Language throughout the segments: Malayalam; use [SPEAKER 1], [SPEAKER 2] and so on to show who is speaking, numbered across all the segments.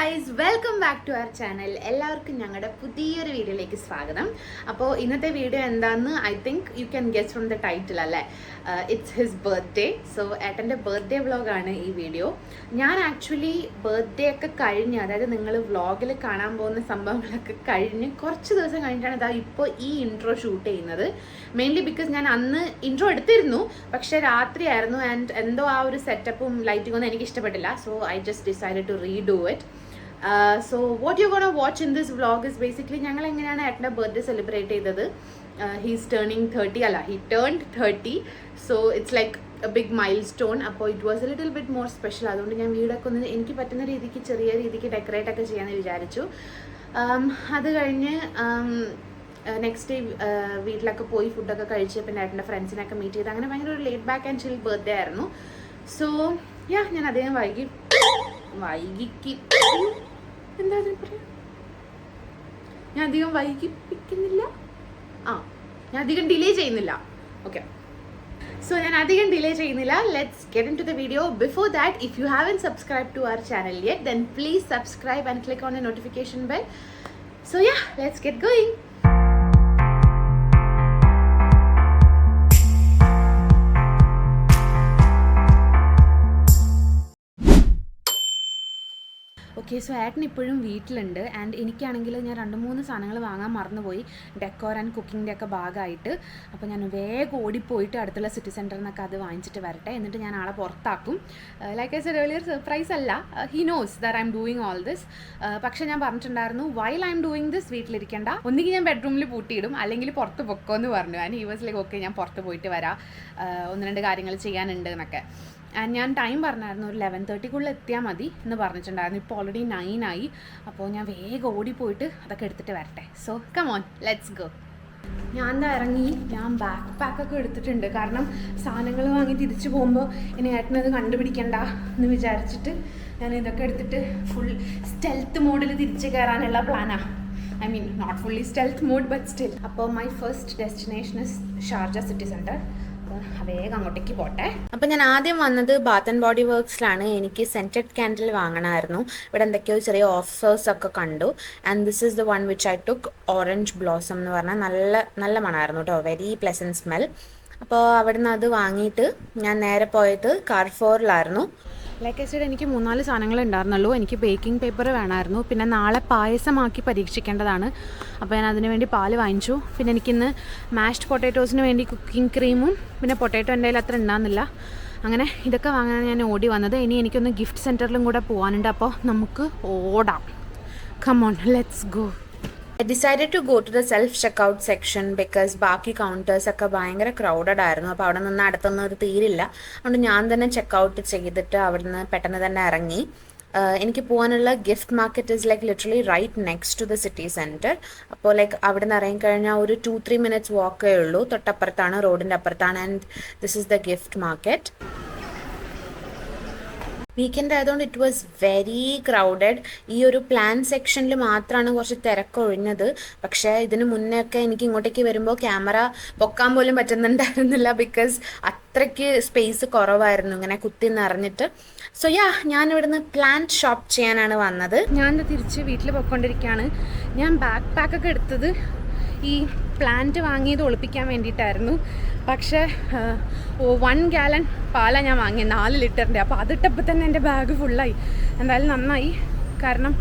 [SPEAKER 1] Guys, welcome back to our channel. എല്ലാവർക്കും ഞങ്ങളുടെ പുതിയൊരു വീഡിയോയിലേക്ക് സ്വാഗതം. അപ്പോൾ ഇന്നത്തെ വീഡിയോ എന്താണെന്ന് I think you can guess from the title അല്ലേ. It's his birthday. സോ ഏട്ടൻ്റെ ബർത്ത്ഡേ വ്ളോഗാണ് ഈ വീഡിയോ. ഞാൻ ആക്ച്വലി ബർത്ത്ഡേ ഒക്കെ കഴിഞ്ഞ്, അതായത് നിങ്ങൾ വ്ളോഗിൽ കാണാൻ പോകുന്ന സംഭവങ്ങളൊക്കെ കഴിഞ്ഞ് കുറച്ച് ദിവസം കഴിഞ്ഞിട്ടാണ് ഇതാ ഇപ്പോൾ ഈ ഇൻട്രോ ഷൂട്ട് ചെയ്യുന്നത്. മെയിൻലി ബിക്കോസ് ഞാൻ അന്ന് ഇൻട്രോ എടുത്തിരുന്നു, പക്ഷേ രാത്രിയായിരുന്നു ആൻഡ് എന്തോ ആ ഒരു സെറ്റപ്പും ലൈറ്റിംഗ് ഒന്നും എനിക്ക് ഇഷ്ടപ്പെട്ടില്ല. So I just decided to redo it. So what you're gonna watch in this vlog is basically ഞങ്ങൾ എങ്ങനെയാണ് ഏട്ടൻ്റെ ബർത്ത്ഡേ സെലിബ്രേറ്റ് ചെയ്തത്. He's turning 30 അല്ല, he turned 30. So it's like a big milestone. അപ്പോൾ it was a little bit more special. അതുകൊണ്ട് ഞാൻ വീടൊക്കെ ഒന്ന് എനിക്ക് പറ്റുന്ന രീതിക്ക് ചെറിയ രീതിക്ക് ഡെക്കറേറ്റ് ഒക്കെ ചെയ്യാമെന്ന് വിചാരിച്ചു. അത് കഴിഞ്ഞ് നെക്സ്റ്റ് ഡേ വീട്ടിലൊക്കെ പോയി ഫുഡൊക്കെ കഴിച്ച് പിന്നെ ഏട്ടൻ്റെ ഫ്രണ്ട്സിനൊക്കെ മീറ്റ് ചെയ്ത് അങ്ങനെ ഭയങ്കര ഒരു late back and chill birthday ആയിരുന്നു. സോ ഞാൻ അദ്ദേഹം എന്താ പറയാ, ഞാൻ അധികം വൈകിപ്പിക്കുന്നില്ല, ഞാൻ അധികം ഡിലേ ചെയ്യുന്നില്ല. ഓക്കെ, സോ ഞാൻ അധികം ഡിലേ ചെയ്യുന്നില്ല. Let's get into the video. Before that, if you haven't subscribe to our channel yet, then please subscribe and click on the notification bell. So let's get going. Okay, so ഏട്ടൻ ഇപ്പോഴും വീട്ടിലുണ്ട് ആൻഡ് എനിക്കാണെങ്കിൽ ഞാൻ 2-3 സാധനങ്ങൾ വാങ്ങാൻ മറന്നുപോയി, ഡെക്കോർ ആൻഡ് കുക്കിങ്ങിൻ്റെ ഒക്കെ ഭാഗമായിട്ട്. അപ്പോൾ ഞാൻ വേഗം ഓടിപ്പോയിട്ട് അടുത്തുള്ള സിറ്റി സെൻറ്ററിൽ നിന്നൊക്കെ അത് വാങ്ങിച്ചിട്ട് വരട്ടെ, എന്നിട്ട് ഞാൻ ആളെ പുറത്താക്കും. Like I said earlier, surprise അല്ല, he knows that I'm doing all this. പക്ഷേ ഞാൻ പറഞ്ഞിട്ടുണ്ടായിരുന്നു, while I'm doing this വീട്ടിലിരിക്കേണ്ട, ഒന്നുകിൽ ഞാൻ ബെഡ്റൂമിൽ പൂട്ടിയിടും അല്ലെങ്കിൽ പുറത്ത് പൊക്കോന്ന് പറഞ്ഞു. And he was like okay, ഞാൻ പുറത്ത് പോയിട്ട് വരാം, 1-2 കാര്യങ്ങൾ ചെയ്യാനുണ്ട് എന്നൊക്കെ. ഞാൻ ടൈം പറഞ്ഞായിരുന്നു, ഒരു 11:30 എത്തിയാൽ മതി എന്ന് പറഞ്ഞിട്ടുണ്ടായിരുന്നു. ഇപ്പോൾ ഓൾറെഡി 9 ആയി. അപ്പോൾ ഞാൻ വേഗം ഓടിപ്പോയിട്ട് അതൊക്കെ എടുത്തിട്ട് വരട്ടെ. So come on, let's go. ഞാൻ എന്താ ഇറങ്ങി, ഞാൻ ബാക്ക് പാക്കൊക്കെ എടുത്തിട്ടുണ്ട്. കാരണം സാധനങ്ങൾ വാങ്ങി തിരിച്ചു പോകുമ്പോൾ ഇനി ഏട്ടനത് കണ്ടുപിടിക്കണ്ട എന്ന് വിചാരിച്ചിട്ട് ഞാൻ ഇതൊക്കെ എടുത്തിട്ട് ഫുൾ സ്റ്റെൽത്ത് മോഡിൽ തിരിച്ച് കയറാനുള്ള പ്ലാനാണ്. I mean not fully stealth mode but still. അപ്പോൾ my first destination is Sharjah city centre. വേഗം അങ്ങോട്ടേക്ക് പോട്ടെ. അപ്പം ഞാൻ ആദ്യം വന്നത് ബാത്ത് ആൻഡ് ബോഡി വർക്ക്സിലാണ്. എനിക്ക് സെൻറ്റഡ് ക്യാൻഡിൽ വാങ്ങണമായിരുന്നു. ഇവിടെ എന്തൊക്കെയോ ചെറിയ ഓഫേഴ്സ് ഒക്കെ കണ്ടു. And this is the one which I took, orange blossom എന്ന് പറഞ്ഞാൽ നല്ല മണമായിരുന്നു കേട്ടോ, വെരി പ്ലസൻറ്റ് സ്മെൽ. അപ്പോൾ അവിടെ നിന്ന് അത് വാങ്ങിയിട്ട് ഞാൻ നേരെ പോയത് കാർഫോറിലായിരുന്നു. ലൈക്ക് ഐ സെഡ്, എനിക്ക് 3-4 സാധനങ്ങൾ ഉണ്ടായിരുന്നുള്ളൂ. എനിക്ക് ബേക്കിംഗ് പേപ്പർ വേണമായിരുന്നു, പിന്നെ നാളെ പായസമാക്കി പരീക്ഷിക്കേണ്ടതാണ്. അപ്പോൾ ഞാൻ അതിന് വേണ്ടി പാല് വാങ്ങിച്ചു. പിന്നെ എനിക്കിന്ന് മാഷ്ഡ് പൊട്ടാറ്റോസിന് വേണ്ടി കുക്കിംഗ് ക്രീമും പിന്നെ പൊട്ടാറ്റോ എൻ്റെ കയ്യിൽ അത്ര ഉണ്ടാകുന്നില്ല. അങ്ങനെ ഇതൊക്കെ വാങ്ങാൻ ഞാൻ ഓടി വന്നത്. ഇനി എനിക്കൊന്ന് ഗിഫ്റ്റ് സെൻറ്ററിലും കൂടെ പോകാനുണ്ട്. അപ്പോൾ നമുക്ക് ഓടാം. Come on, let's go. I decided to go to the self-checkout section because ബാക്കി കൗണ്ടേഴ്സ് ഒക്കെ ഭയങ്കര ക്രൗഡഡ് ആയിരുന്നു. അപ്പോൾ അവിടെ നിന്ന് അടുത്തൊന്നും ഒരു തീരില്ല. അതുകൊണ്ട് ഞാൻ തന്നെ ചെക്കൗട്ട് ചെയ്തിട്ട് അവിടെ നിന്ന് പെട്ടെന്ന് തന്നെ ഇറങ്ങി. എനിക്ക് പോകാനുള്ള gift market is like literally right next to the city centre. അപ്പോൾ ലൈക്ക് അവിടെ നിന്ന് ഇറങ്ങിക്കഴിഞ്ഞാൽ ഒരു 2-3 minutes വാക്കേ ഉള്ളൂ. തൊട്ടപ്പുറത്താണ്, റോഡിൻ്റെ അപ്പുറത്താണ്. And this is the gift market. Weekend ആയതുകൊണ്ട് ഇറ്റ് വാസ് വെരി ക്രൗഡഡ്. ഈ ഒരു പ്ലാൻ സെക്ഷനിൽ മാത്രമാണ് കുറച്ച് തിരക്കൊഴിഞ്ഞത്. പക്ഷേ ഇതിന് മുന്നേ ഒക്കെ എനിക്ക് ഇങ്ങോട്ടേക്ക് വരുമ്പോൾ ക്യാമറ പൊക്കാൻ പോലും പറ്റുന്നുണ്ടായിരുന്നില്ല, ബിക്കോസ് അത്രയ്ക്ക് സ്പേസ് കുറവായിരുന്നു ഇങ്ങനെ കുത്തി നിറഞ്ഞിട്ട്. സോ ഞാൻ ഇവിടുന്ന് പ്ലാന്റ് ഷോപ്പ് ചെയ്യാനാണ് വന്നത്. ഞാൻ തിരിച്ച് വീട്ടിൽ പോയിക്കൊണ്ടിരിക്കുകയാണ്. ഞാൻ ബാക്ക് പാക്കൊക്കെ എടുത്തത് ഈ പ്ലാന്റ് വാങ്ങിയത് ഒളിപ്പിക്കാൻ വേണ്ടിയിട്ടായിരുന്നു. പക്ഷേ 1 gallon പാലാണ് ഞാൻ വാങ്ങിയത്, 4 ലിറ്ററിൻ്റെ. അപ്പോൾ അതിട്ടപ്പോൾ തന്നെ എൻ്റെ ബാഗ് ഫുള്ളായി. എന്തായാലും നന്നായി, കാരണം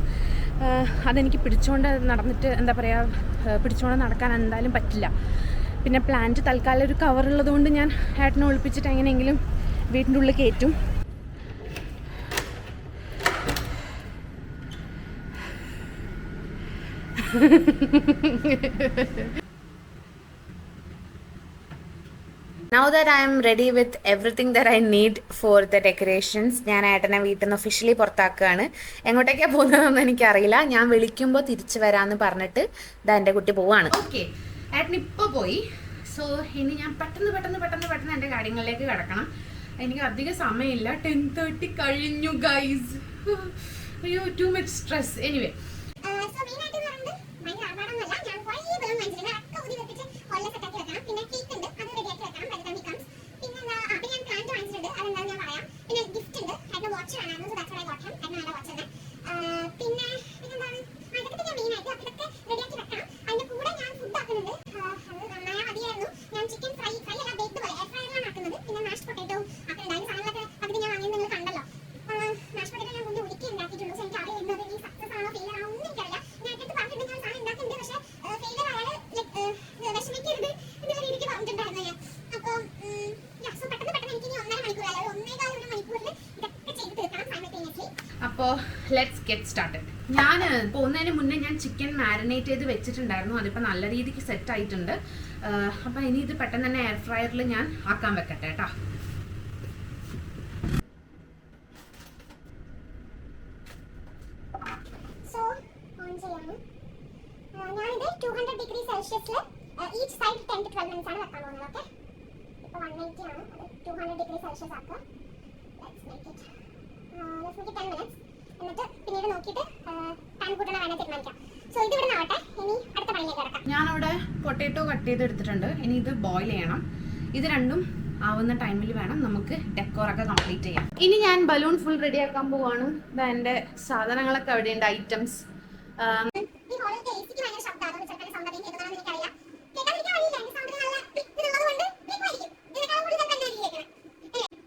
[SPEAKER 1] അതെനിക്ക് പിടിച്ചുകൊണ്ട് നടന്നിട്ട് എന്താ പറയുക, പിടിച്ചുകൊണ്ട് നടക്കാൻ എന്തായാലും പറ്റില്ല. പിന്നെ പ്ലാന്റ് തൽക്കാലം ഒരു കവറുള്ളത് കൊണ്ട് ഞാൻ ഏട്ടനെ ഒളിപ്പിച്ചിട്ട് എങ്ങനെയെങ്കിലും വീട്ടിൻ്റെ ഉള്ളിൽ കയറ്റും. Now that I am ready with everything that I need for the decorations, ഞാൻ ഏട്ടനെ വീട്ടിൽ നിന്ന് ഒഫീഷ്യലി പുറത്താക്കുകയാണ്. എങ്ങോട്ടേക്കാണ് പോകുന്നതെന്ന് എനിക്കറിയില്ല. ഞാൻ വിളിക്കുമ്പോൾ തിരിച്ചു വരാമെന്ന് പറഞ്ഞിട്ട് ഇതാ എൻ്റെ കുട്ടി പോവാണ്. ഓക്കെ, ഏട്ടൻ ഇപ്പോൾ പോയി. സോ ഇനി ഞാൻ പെട്ടെന്ന് എൻ്റെ കാര്യങ്ങളിലേക്ക് കിടക്കണം. എനിക്ക് അധികം സമയമില്ല. 10:30 കഴിഞ്ഞു ഗൈസ്. അയ്യോ, ടു മച്ച് സ്ട്രെസ്. എനിവേ, പിന്നെ ലെറ്റ്സ് ഗെറ്റ് സ്റ്റാർട്ടഡ്. ഞാൻ പോകുന്നതിന് മുന്നേ ഞാൻ ചിക്കൻ മാരിനേറ്റ് ചെയ്ത് വെച്ചിട്ടുണ്ടായിരുന്നു. അതിപ്പോൾ നല്ല രീതിക്ക് സെറ്റ് ആയിട്ടുണ്ട്. അപ്പോൾ ഇനി ഇത് പെട്ടെന്ന് തന്നെ എയർ ഫ്രയറിൽ ഞാൻ ആക്കാൻ വെക്കട്ടെ കേട്ടോ.
[SPEAKER 2] ഞാനിത് 200 ഡിഗ്രി സെൽഷ്യസിൽ ഈച്ച് സൈഡ് 10 to 12 മിനിറ്റ്സ് ആണ് വെക്കാൻ പോകുന്നത്. ഓക്കെ, ഇപ്പോൾ 180 ആണ്, അത് 200 ഡിഗ്രി സെൽഷ്യസ് ആക്കുക. Let's make it 10 minutes. എന്നിട്ട് പിന്നീട് നോക്കിയിട്ട് പാൻ കൂട്ടണ വേണേൽ തീരുമാനിക്കാം. സോ ഇത് ഇവിടെ ആവട്ടെ, ഇനി അടുത്ത പണിയിലേക്ക് കിടക്കാം.
[SPEAKER 1] ഞാനവിടെ പൊട്ടാറ്റോ കട്ട് ചെയ്തെടുത്തിട്ടുണ്ട്. ഇനി ഇത് ബോയിൽ ചെയ്യണം. ഇത് രണ്ടും ആവുന്ന ടൈമിൽ വേണം നമുക്ക് ഡെക്കോറൊക്കെ കംപ്ലീറ്റ് ചെയ്യാം. ഇനി ഞാൻ ബലൂൺ ഫുൾ റെഡി ആക്കാൻ പോവാണ്. ഇതാ എൻ്റെ സാധനങ്ങളൊക്കെ അവിടെയുണ്ട്, ഐറ്റംസ്.
[SPEAKER 2] ഈ ഹോളിൽ കേസിക്ക് ഭയങ്കര ശബ്ദമാണ്, ചെറുക്കൻ്റെ സൗണ്ട് അറിയാൻ കേൾക്കുന്നതാണെന്ന് എനിക്കറിയാം. കേൾക്കാതിരിക്കാൻ വഴിയില്ല, എൻ്റെ സൗണ്ട് നല്ല ഇതുള്ളത് കൊണ്ട് കേൾക്കുമായിരിക്കും. ഇതിനേക്കാളും കൂടി ചിലപ്പോൾ എന്തായിരിക്കും കേൾക്കണം.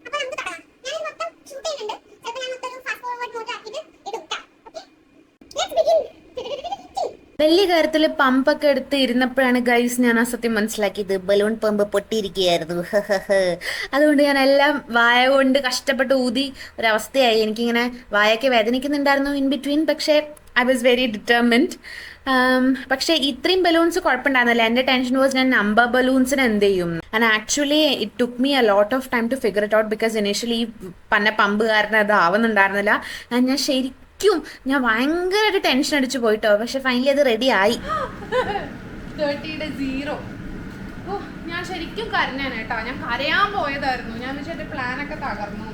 [SPEAKER 2] അപ്പോൾ നമുക്ക് തുടങ്ങാം. ഞാനിത് മൊത്തം ഷൂട്ട് ചെയ്യുന്നുണ്ട്. ചിലപ്പോൾ ഞാൻ മൊത്തം ഒരു ഫാസ്റ്റ് ഫോർവേഡ് മോഡ് ആക്കിയിട്ട് ഇടും. Okay, let's begin.
[SPEAKER 3] വലിയ കാര്യത്തിൽ പമ്പൊക്കെ എടുത്ത് ഇരുന്നപ്പോഴാണ് ഗൈസ് ഞാൻ ആ സത്യം മനസ്സിലാക്കിയത്. ബലൂൺ പമ്പ് പൊട്ടിയിരിക്കുകയായിരുന്നു. അതുകൊണ്ട് ഞാൻ എല്ലാം വായ കൊണ്ട് കഷ്ടപ്പെട്ട് ഊതി ഒരവസ്ഥയായി. എനിക്കിങ്ങനെ വായൊക്കെ വേദനിക്കുന്നുണ്ടായിരുന്നു ഇൻ ബിറ്റ്വീൻ. പക്ഷേ ഐ വാസ് വെരി ഡിറ്റർമിൻഡ്. പക്ഷേ ഇത്രയും ബലൂൺസ് കുഴപ്പമുണ്ടായിരുന്നില്ല. എൻ്റെ ടെൻഷൻ വാസ് ഞാൻ നമ്പർ ബലൂൺസിന് എന്ത് ചെയ്യും. And actually it took me a lot of time to figure it out. Because initially പന്ന പമ്പ് കാരണം അത് ആവുന്നുണ്ടായിരുന്നില്ല. ഞാൻ ഭയങ്കരമായിട്ട് ടെൻഷൻ അടിച്ചു പോയിട്ടോ. പക്ഷെ ഫൈനലി അത് റെഡി ആയി.
[SPEAKER 1] 30യുടെ 0. ഞാൻ ശരിക്കും കരഞ്ഞാണ് കേട്ടോ. ഞാൻ കരയാൻ പോയതായിരുന്നു. ഞാൻ വെച്ചാൽ പ്ലാനൊക്കെ തകർന്നു.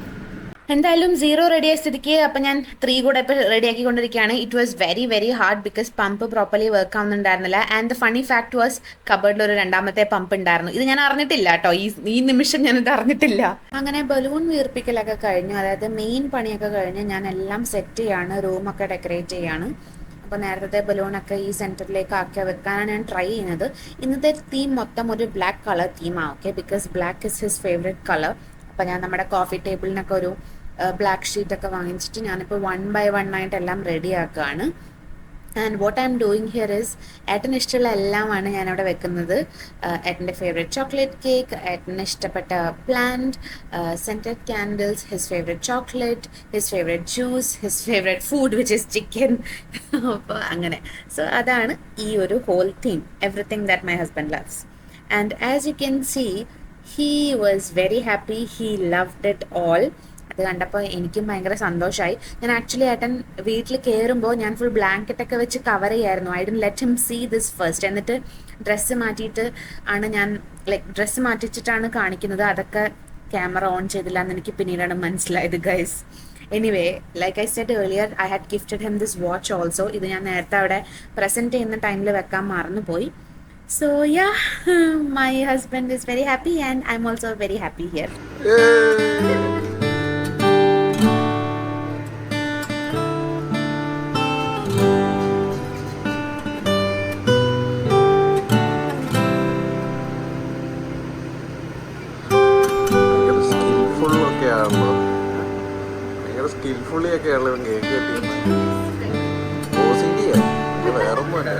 [SPEAKER 3] എന്തായാലും 0 റെഡിയായ സ്ഥിതിക്ക് അപ്പം ഞാൻ 3 കൂടെ ഇപ്പോൾ റെഡിയാക്കിക്കൊണ്ടിരിക്കുകയാണ്. It was very very hard because pump properly work ആവുന്നുണ്ടായിരുന്നില്ല. And the funny fact was കബേർഡിൽ ഒരു രണ്ടാമത്തെ പമ്പ് ഉണ്ടായിരുന്നു. ഇത് ഞാൻ അറിഞ്ഞിട്ടില്ല കേട്ടോ. ഈ നിമിഷം ഞാനിത് അറിഞ്ഞിട്ടില്ല. അങ്ങനെ ബലൂൺ വീർപ്പിക്കലൊക്കെ കഴിഞ്ഞു. അതായത് മെയിൻ പണിയൊക്കെ കഴിഞ്ഞ് ഞാൻ എല്ലാം സെറ്റ് ചെയ്യാണ്. റൂമൊക്കെ ഡെക്കറേറ്റ് ചെയ്യാണ്. അപ്പോൾ നേരത്തെ ബലൂണൊക്കെ ഈ സെൻറ്ററിലേക്ക് ആക്കി വെക്കാനാണ് ഞാൻ ട്രൈ ചെയ്യുന്നത്. ഇന്നത്തെ തീം മൊത്തം ഒരു ബ്ലാക്ക് കളർ തീമാണ്. Okay, because black is his favourite colour. അപ്പോൾ ഞാൻ നമ്മുടെ കോഫി ടേബിളിനൊക്കെ ഒരു ബ്ലാക്ക് ഷീറ്റൊക്കെ വാങ്ങിച്ചിട്ട് ഞാനിപ്പോൾ 1 by 1 ആയിട്ട് എല്ലാം റെഡി ആക്കുകയാണ്. And what I am doing here is ഏട്ടന് ഇഷ്ടമുള്ള എല്ലാമാണ് ഞാനവിടെ വെക്കുന്നത്. ഏട്ടൻ്റെ ഫേവറേറ്റ് ചോക്ലേറ്റ് കേക്ക്, ഏട്ടന് ഇഷ്ടപ്പെട്ട plant, scented candles, his favourite chocolate, his favourite juice, his favourite food which is chicken. അപ്പോൾ അങ്ങനെ. സോ അതാണ് ഈ ഒരു whole theme, everything that my husband loves. And as you can see he was very happy. He loved it all. അത് കണ്ടപ്പോൾ എനിക്കും ഭയങ്കര സന്തോഷമായി. ഞാൻ ആക്ച്വലി ഏട്ടൻ വീട്ടിൽ കയറുമ്പോൾ ഞാൻ ഫുൾ ബ്ലാങ്കറ്റൊക്കെ വെച്ച് കവർ ചെയ്യായിരുന്നു. I didn't let him see this first. എന്നിട്ട് ഡ്രസ്സ് മാറ്റിയിട്ട് ആണ് ഞാൻ ഡ്രസ്സ് മാറ്റിച്ചിട്ടാണ് കാണിക്കുന്നത്. അതൊക്കെ ക്യാമറ ഓൺ ചെയ്തില്ല എന്ന് എനിക്ക് പിന്നീടാണ് മനസ്സിലായത് guys. Anyway, like I said earlier, I had gifted him this watch also. ഇത് ഞാൻ നേരത്തെ അവിടെ പ്രസൻറ്റ് ചെയ്യുന്ന ടൈമിൽ വെക്കാൻ മറന്നുപോയി. So yeah, my husband is very happy and I'm also very happy here.
[SPEAKER 4] Skilfully ഒക്കെ ആണല്ലോ കേക്ക് കിട്ടിയത്. വേറൊന്നുമല്ല.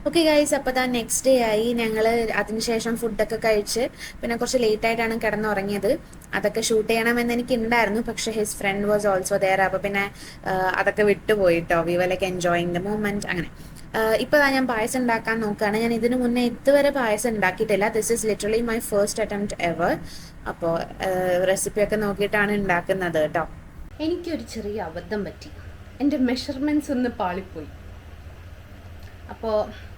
[SPEAKER 3] ഓക്കെ ഗൈസ്, അപ്പോൾ ദാ നെക്സ്റ്റ് ഡേ ആയി. ഞങ്ങൾ അതിനുശേഷം ഫുഡൊക്കെ കഴിച്ച് പിന്നെ കുറച്ച് ലേറ്റായിട്ടാണ് കിടന്നുറങ്ങിയത്. അതൊക്കെ ഷൂട്ട് ചെയ്യണമെന്ന് എനിക്ക് ഉണ്ടായിരുന്നു. പക്ഷേ his friend was also there. അപ്പോൾ പിന്നെ അതൊക്കെ വിട്ടുപോയിട്ടോ. We were like enjoying the moment. അങ്ങനെ ഇപ്പോൾ ഞാൻ പായസം ഉണ്ടാക്കാൻ നോക്കുകയാണ്. ഞാൻ ഇതിനു മുന്നേ ഇതുവരെ പായസം ഉണ്ടാക്കിയിട്ടില്ല. This is literally my first attempt ever. അപ്പോൾ റെസിപ്പിയൊക്കെ നോക്കിയിട്ടാണ് ഉണ്ടാക്കുന്നത് കേട്ടോ.
[SPEAKER 1] എനിക്കൊരു ചെറിയ അബദ്ധം പറ്റി. എൻ്റെ മെഷർമെൻറ്റ്സ് ഒന്ന് പാളിപ്പോയി. അപ്പോൾ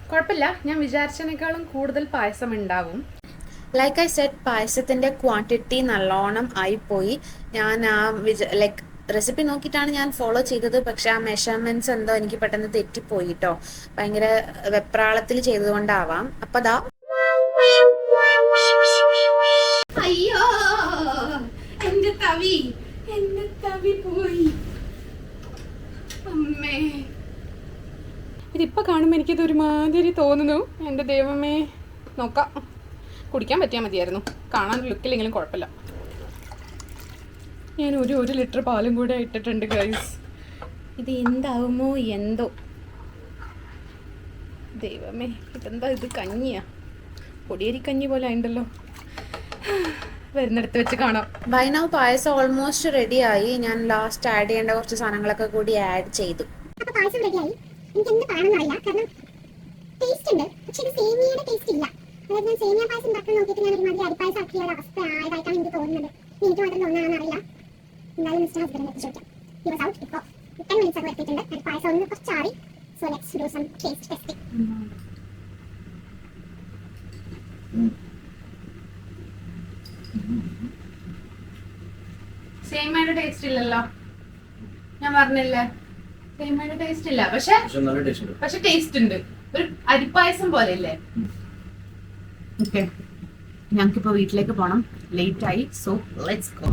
[SPEAKER 1] കുഴപ്പമില്ല, ഞാൻ വിചാരിച്ചതിനേക്കാളും കൂടുതൽ പായസം ഉണ്ടാവും.
[SPEAKER 3] ലൈക്ക് ഐ സെഡ്, പായസത്തിൻ്റെ ക്വാണ്ടിറ്റി നല്ലോണം ആയിപ്പോയി. ഞാൻ ലൈക്ക് റെസിപ്പി നോക്കിയിട്ടാണ് ഞാൻ ഫോളോ ചെയ്തത്. പക്ഷെ ആ മെഷർമെൻറ്റ്സ് എന്തോ എനിക്ക് പെട്ടെന്ന് തെറ്റിപ്പോയി കേട്ടോ. ഭയങ്കര വെപ്രാളത്തിൽ ചെയ്തതുകൊണ്ടാവാം. അപ്പം അതാ, അയ്യോ
[SPEAKER 1] തവി പോയി. അമ്മേ, ഇതിപ്പോൾ കാണുമ്പോൾ എനിക്കിത് ഒരുമാതിരി തോന്നുന്നു. എൻ്റെ ദൈവമേ, നോക്കാം. കുടിക്കാൻ പറ്റിയാൽ മതിയായിരുന്നു, കാണാൻ ലുക്കില്ലെങ്കിലും കുഴപ്പമില്ല. ഞാൻ ഒരു ലിറ്റർ പാലും കൂടെ ഇട്ടിട്ടുണ്ട് ഗൈസ്. ഇത് എന്താവുമോ എന്തോ. ദൈവമേ, ഇതെന്താ ഇത്? കഞ്ഞിയാ? പൊടിയരി കഞ്ഞി പോലെ ആയിണ്ടല്ലോ. വരുന്നിടത്ത് വെച്ച് കാണാം.
[SPEAKER 3] ബൈ നൗ പായസം ഓൾമോസ്റ്റ് റെഡി ആയി. ഞാൻ ലാസ്റ്റ് ആഡ് ചെയ്യേണ്ട കുറച്ച് സാധനങ്ങളൊക്കെ കൂടി ആഡ് ചെയ്തു.
[SPEAKER 2] അപ്പോൾ പായസം റെഡിയായി. എനിക്ക് എന്ത് പറയണമെന്ന് അറിയില്ല, കാരണം ടേസ്റ്റ് ഉണ്ട്, പക്ഷെ ഇത് സേമിയയുടെ ടേസ്റ്റ് ഇല്ല. അതായത് ഞാൻ സേമിയ പായസം ഉണ്ടാക്കാൻ നോക്കിയിട്ട് ഞാൻ ഒരുമാതിരി അരിപ്പായസം ആക്കിയ ഒരു അവസ്ഥ ആയതായിട്ടാണ് എനിക്ക് തോന്നുന്നത്. എനിക്ക് മാത്രം തോന്നുകയാണെന്ന് അറിയില്ല. എന്തായാലും മിസ്റ്റർ ഹസ്ബൻഡിനെ ചോദിക്കാം. He was out. ഇപ്പോൾ 10 minutes ഒക്കെ എത്തിയിട്ടുണ്ട്. അരിപ്പായസം ഒന്ന് കുറച്ചാറി. So let's do some taste testing.
[SPEAKER 1] സേമിയയുടെ ടേസ്റ്റ് ഇല്ലല്ലോ, ഞാൻ പറഞ്ഞില്ലേ. സേമിയയുടെ ടേസ്റ്റ് ഇല്ല, പക്ഷെ ടേസ്റ്റ് ഉണ്ട്. ഒരു അരിപ്പായസം പോലെ ഇല്ലേ? ഓക്കെ, ഞങ്ങൾക്കിപ്പോ വീട്ടിലേക്ക് പോണം. ലേറ്റ് ആയി. So let's go.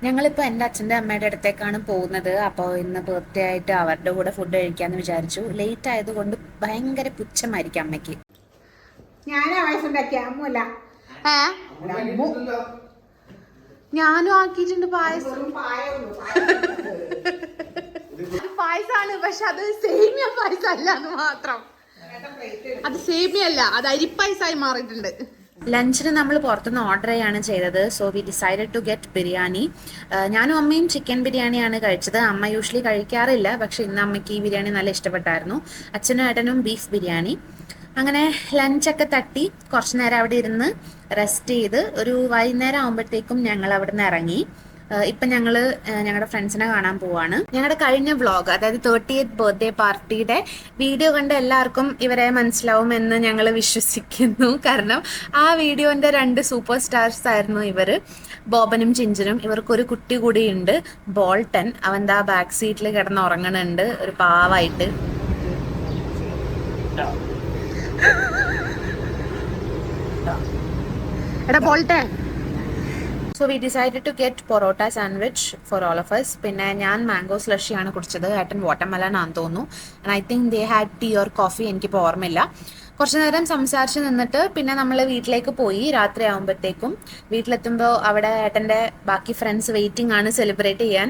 [SPEAKER 3] ഞങ്ങളിപ്പോൾ എൻ്റെ അച്ഛൻ്റെ അമ്മയുടെ അടുത്തേക്കാണ് പോകുന്നത്. അപ്പോൾ ഇന്ന് ബർത്ത്ഡേ ആയിട്ട് അവരുടെ കൂടെ ഫുഡ് കഴിക്കാമെന്ന് വിചാരിച്ചു. ലേറ്റ് ആയതുകൊണ്ട് ഭയങ്കര പുച്ഛമായിരിക്കും അമ്മയ്ക്ക്. ഞാനും ആക്കിയിട്ടുണ്ട് പായസം. പായസാണ്, പക്ഷെ അത് സേമിയ പായസം അല്ല എന്ന് മാത്രം. അത് സേമിയ അല്ല, അത് അരിപ്പായസായി മാറിയിട്ടുണ്ട്. ലഞ്ചിന് നമ്മൾ പുറത്തുനിന്ന് ഓർഡർ ചെയ്യാണ് ചെയ്തത്. So we decided to get biryani. ഞാനും അമ്മയും ചിക്കൻ ബിരിയാണിയാണ് കഴിച്ചത്. അമ്മ യൂഷ്വലി കഴിക്കാറില്ല, പക്ഷെ ഇന്ന് അമ്മയ്ക്ക് ഈ ബിരിയാണി നല്ല ഇഷ്ടപ്പെട്ടായിരുന്നു. അച്ഛനും ഏട്ടനും ബീഫ് ബിരിയാണി. അങ്ങനെ ലഞ്ചൊക്കെ തട്ടി കുറച്ച് നേരം അവിടെ ഇരുന്ന് റെസ്റ്റ് ചെയ്ത് ഒരു വൈകുന്നേരം ആകുമ്പോഴത്തേക്കും ഞങ്ങൾ അവിടെ നിന്ന് ഇറങ്ങി. ഇപ്പം ഞങ്ങൾ ഞങ്ങളുടെ ഫ്രണ്ട്സിനെ കാണാൻ പോവാണ്. ഞങ്ങളുടെ കഴിഞ്ഞ വ്ളോഗ്, അതായത് 30th ബർത്ത്ഡേ പാർട്ടിയുടെ വീഡിയോ കണ്ട് എല്ലാവർക്കും ഇവരെ മനസ്സിലാവുമെന്ന് ഞങ്ങൾ വിശ്വസിക്കുന്നു. കാരണം ആ വീഡിയോന്റെ 2 സൂപ്പർ സ്റ്റാർസ് ആയിരുന്നു ഇവർ, ബോബനും ചിഞ്ചനും. ഇവർക്കൊരു കുട്ടി കൂടിയുണ്ട്, ബോൾട്ടൻ. അവൻ ദാ ബാക്ക് സീറ്റിൽ കിടന്ന് ഉറങ്ങണുണ്ട്, ഒരു പാവായിട്ട്. എടാ ബോൾട്ടൻ. So we decided to get parotta sandwich for all of us. പിന്നെ ഞാൻ മാംഗോ സ്ലഷിയാണ് കുടിച്ചത്, ഏട്ടൻ വാട്ടർമെലൺ ആണെന്ന് തോന്നുന്നു. And I think they had tea or coffee, എനിക്കിപ്പോൾ ഓർമ്മയില്ല. കുറച്ച് നേരം സംസാരിച്ച് നിന്നിട്ട് പിന്നെ നമ്മൾ വീട്ടിലേക്ക് പോയി. രാത്രി ആകുമ്പോഴത്തേക്കും വീട്ടിലെത്തുമ്പോൾ അവിടെ ഏട്ടൻ്റെ ബാക്കി ഫ്രണ്ട്സ് വെയിറ്റിംഗ് ആണ് സെലിബ്രേറ്റ് ചെയ്യാൻ.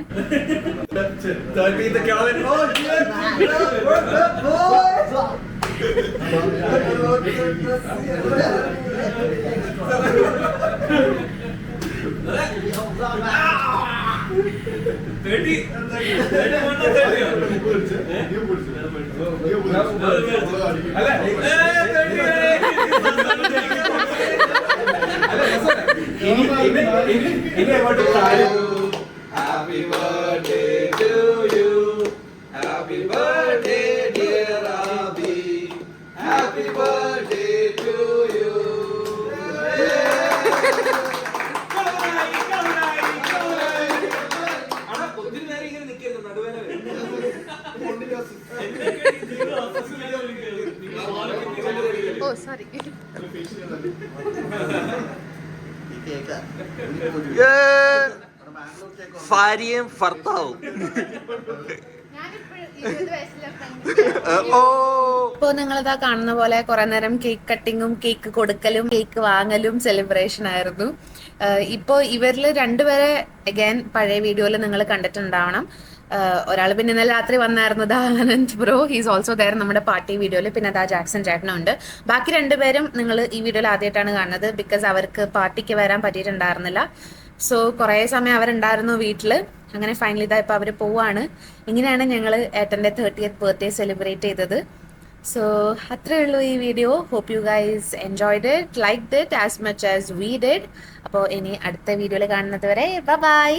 [SPEAKER 5] Happy birthday to you. Happy birthday, dear Abhi. Happy birthday to you.
[SPEAKER 1] ഓ സോറി.
[SPEAKER 4] ഭാര്യയും ഭർത്താവും.
[SPEAKER 3] ഇപ്പോൾ നിങ്ങളിതാ കാണുന്ന പോലെ കുറെ നേരം കേക്ക് കട്ടിങ്ങും കേക്ക് കൊടുക്കലും കേക്ക് വാങ്ങലും സെലിബ്രേഷൻ ആയിരുന്നു. ഇപ്പോൾ ഇവരിൽ രണ്ടുപേരെ അഗൈൻ പഴയ വീഡിയോയിൽ നിങ്ങൾ കണ്ടിട്ടുണ്ടാവണം. ഒരാൾ പിന്നെ ഇന്നലെ രാത്രി വന്നായിരുന്നു, ദാ Anand bro, he's also there നമ്മുടെ പാർട്ടി വീഡിയോയിൽ. പിന്നെ ദാ ജാക്സൺ ചേട്ടനും ഉണ്ട്. ബാക്കി രണ്ടുപേരും നിങ്ങൾ ഈ വീഡിയോയിൽ ആദ്യമായിട്ടാണ് കാണുന്നത്, ബിക്കോസ് അവർക്ക് പാർട്ടിക്ക് വരാൻ പറ്റിയിട്ടുണ്ടായിരുന്നില്ല. സോ കുറേ സമയം അവരുണ്ടായിരുന്നു വീട്ടിൽ. അങ്ങനെ ഫൈനലി ഇതാ ഇപ്പോൾ അവർ പോവാണ്. ഇങ്ങനെയാണ് ഞങ്ങൾ ഏട്ടൻ്റെ 30th ബർത്ത്ഡേ സെലിബ്രേറ്റ് ചെയ്തത്. സോ അത്രയേ ഉള്ളൂ ഈ video. Hope you guys enjoyed it, liked it as much as we did. അപ്പോൾ ഇനി അടുത്ത വീഡിയോയിൽ കാണുന്നത് വരെ ബൈ.